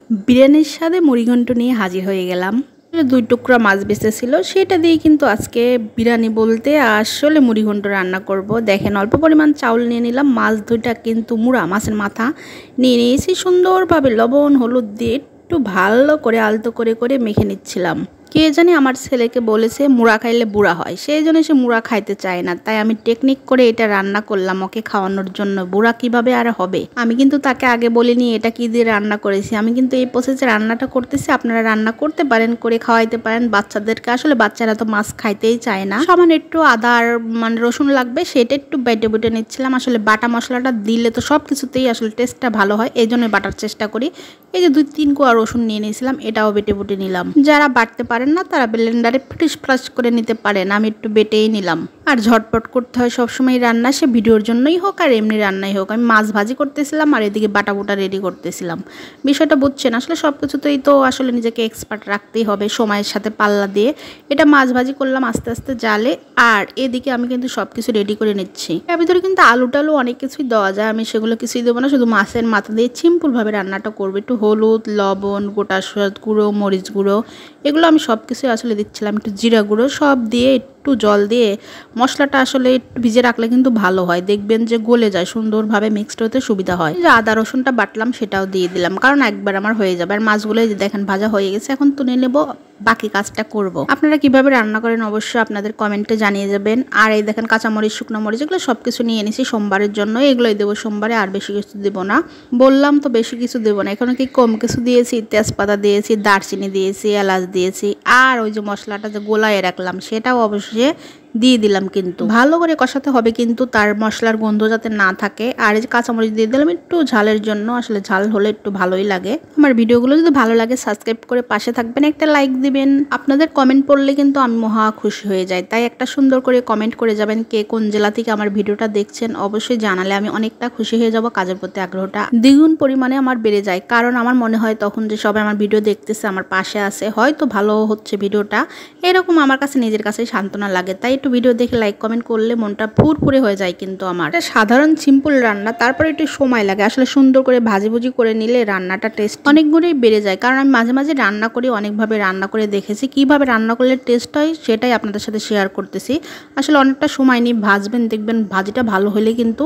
বিরিয়ানির স্বাদে মুড়িঘণ্ট নিয়ে হাজির হয়ে গেলাম। 2 টুকরা মাছ বেঁচেছিল, সেটা দিয়ে কিন্তু আজকে বিরিয়ানি বলতে আসলে মুড়িঘণ্ট রান্না করব। দেখেন, অল্প পরিমাণ চাউল নিয়ে নিলাম, মাছ দুইটা কিন্তু মুড়া মাছের মাথা নিয়ে নিয়েছি। সুন্দরভাবে লবণ হলুদ দিয়ে একটু ভালো করে আলতো করে করে মেখে নিচ্ছিলাম। কে জানি আমার ছেলেকে বলেছে মুড়া খাইলে বুড়া হয়, সেই জন্য সে মুড়া খাইতে চায় না। তাই আমি টেকনিক করে এটা রান্না করলাম ওকে খাওয়ানোর জন্য। বুড়া কিভাবে আর হবে। আমি কিন্তু তাকে আগে বলিনি এটা কি দিয়ে রান্না করেছি। আমি কিন্তু এই প্রসেসে রান্নাটা করতেছি, আপনারা রান্না করতে পারেন, করে খাওয়াইতে পারেন বাচ্চাদেরকে। আসলে বাচ্চারা তো মাছ খাইতেই চায় না। সামান্য একটু আদা আর রসুন লাগবে, সেটা একটু বেটে বেটে নিচ্ছিলাম। আসলে বাটা মশলাটা দিলে তো সব কিছুতেই আসলে টেস্টটা ভালো হয়, এই জন্য বাটার চেষ্টা করি। এই যে 2-3 কোয়া রসুন নিয়ে নিয়েছিলাম, এটাও বেটে বেটে নিলাম। যারা বাটতে পারেন না তারা ব্লেন্ডারে ফ্রিস ফ্রাস করে নিতে পারেন, আমি একটু বেটেই নিলাম। আর ঝটপট করতে হয় সবসময় রান্না, সে ভিডিওর জন্যই হোক আর এমনি রান্নাই হোক। আমি মাছ ভাজি করতেছিলাম আর এদিকে বাটা বুটা রেডি করতেছিলাম। বিষয়টা বুঝছেন, আসলে সব কিছুতেই তো আসলে নিজেকে এক্সপার্ট রাখতেই হবে, সময়ের সাথে পাল্লা দিয়ে। এটা মাছ ভাজি করলাম আস্তে আস্তে জালে, আর এদিকে আমি কিন্তু সব কিছু রেডি করে নিচ্ছি। এর ভিতরে কিন্তু আলু টালু অনেক কিছুই দেওয়া যায়, আমি সেগুলো কিছুই দেবো না, শুধু মাছের মাথা দিয়ে সিম্পলভাবে রান্নাটা করবো। একটু হলুদ, লবণ, গোটা সরষের গুঁড়ো, মরিচ গুঁড়ো, এগুলো আমি সব কিছুই আসলে দিচ্ছিলাম। একটু জিরা গুঁড়ো সব দিয়ে একটু জল দিয়ে মশলাটা আসলে একটু ভিজে রাখলে কিন্তু ভালো হয়, দেখবেন যে গলে যায়, সুন্দরভাবে মিক্সড হতে সুবিধা হয়। যে আদা রসুনটা বাটলাম সেটাও দিয়ে দিলাম, কারণ একবার আমার হয়ে যাবে। আর মাছগুলো দেখেন ভাজা হয়ে গেছে, এখন তুলে নেব, বাকি কাজটা করব। আপনারা কিভাবে রান্না করেন অবশ্যই আপনাদের কমেন্টে জানিয়ে যাবেন। আর এই দেখেন কাঁচামরিচ, শুকনো মরিচ, এগুলো সব কিছু নিয়ে এনেছি সোমবারের জন্য, এগুলোই দেবো সোমবারে, আর বেশি কিছু দেবো না। বললাম তো বেশি কিছু দেবো না, এখানে কি কম কিছু দিয়েছি, তেজপাতা দিয়েছি, দারচিনি দিয়েছি, এলাচ দিয়েছি, আর ওই যে মশলাটা যে গোলায় রাখলাম সেটাও অবশ্যই দিয়ে দিলাম। কিন্তু ভালো করে কষাতে হবে, কিন্তু তার মশলার গন্ধ যাতে না থাকে। আর এই যে কাঁচামরিচ দিয়ে দিলাম একটু ঝালের জন্য, আসলে ঝাল হলে একটু ভালোই লাগে। আমার ভিডিওগুলো যদি ভালো লাগে সাবস্ক্রাইব করে পাশে থাকবেন, একটা লাইক দিবেন। আপনাদের কমেন্ট পড়লে কিন্তু আমি মহা খুশি হয়ে যাই, তাই একটা সুন্দর করে কমেন্ট করে যাবেন। কে কোন জেলা থেকে আমার ভিডিওটা দেখছেন অবশ্যই জানালে আমি অনেকটা খুশি হয়ে যাব, কাজের প্রতি আগ্রহটা দ্বিগুণ পরিমাণে আমার বেড়ে যায়। কারণ আমার মনে হয় তখন যে সবাই আমার ভিডিও দেখতেছে, আমার পাশে আছে, হয়তো ভালো হচ্ছে ভিডিওটা, এরকম আমার কাছে নিজের কাছে সান্ত্বনা লাগে। তাই একটু ভিডিও দেখে লাইক কমেন্ট করলে মনটা ফুরফুরে হয়ে যায়। কিন্তু আমার এটা সাধারণ সিম্পল রান্না, তারপরে একটু সময় লাগে। আসলে সুন্দর করে ভাজিভুজি করে নিলে রান্নাটা টেস্ট অনেক গুণেই বেড়ে যায়। কারণ আমি মাঝে মাঝে রান্না করি, অনেকভাবে রান্না করে দেখেছি, কিভাবে রান্না করলে টেস্ট হয় সেটাই আপনাদের সাথে শেয়ার করতেছি। আসলে অনেকটা সময় নিয়ে ভাজবেন, দেখবেন ভাজিটা ভালো হলে কিন্তু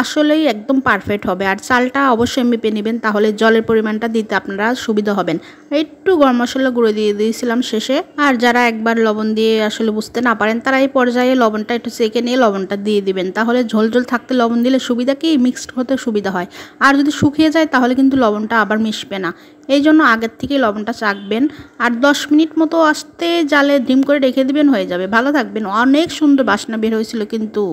আসলেই একদম পারফেক্ট হবে। আর চালটা অবশ্যই মেপে নেবেন, তাহলে জলের পরিমাণটা দিতে আপনারা সুবিধা হবেন। একটু গরম মশলা গুঁড়ো দিয়ে দিয়েছিলাম শেষে। আর যারা একবার লবণ দিয়ে আসলে বুঝতে না পারেন তারা এই পর্যায়ে লবণটা একটু চেখে নিয়ে লবণটা দিয়ে দিবেন, তাহলে ঝোল ঝোল থাকতে লবণ দিলে সুবিধা কি মিক্সড হতে সুবিধা হয়। আর যদি শুকিয়ে যায় তাহলে কিন্তু লবণটা আবার মিশবে না, এই জন্য আগের থেকে লবণটা চাখবেন। আর 10 মিনিট মতো আস্তে জালে ডিম করে রেখে দিবেন, হয়ে যাবে। ভালো থাকবেন। অনেক সুন্দর বাসনা বের হয়েছিল কিন্তু।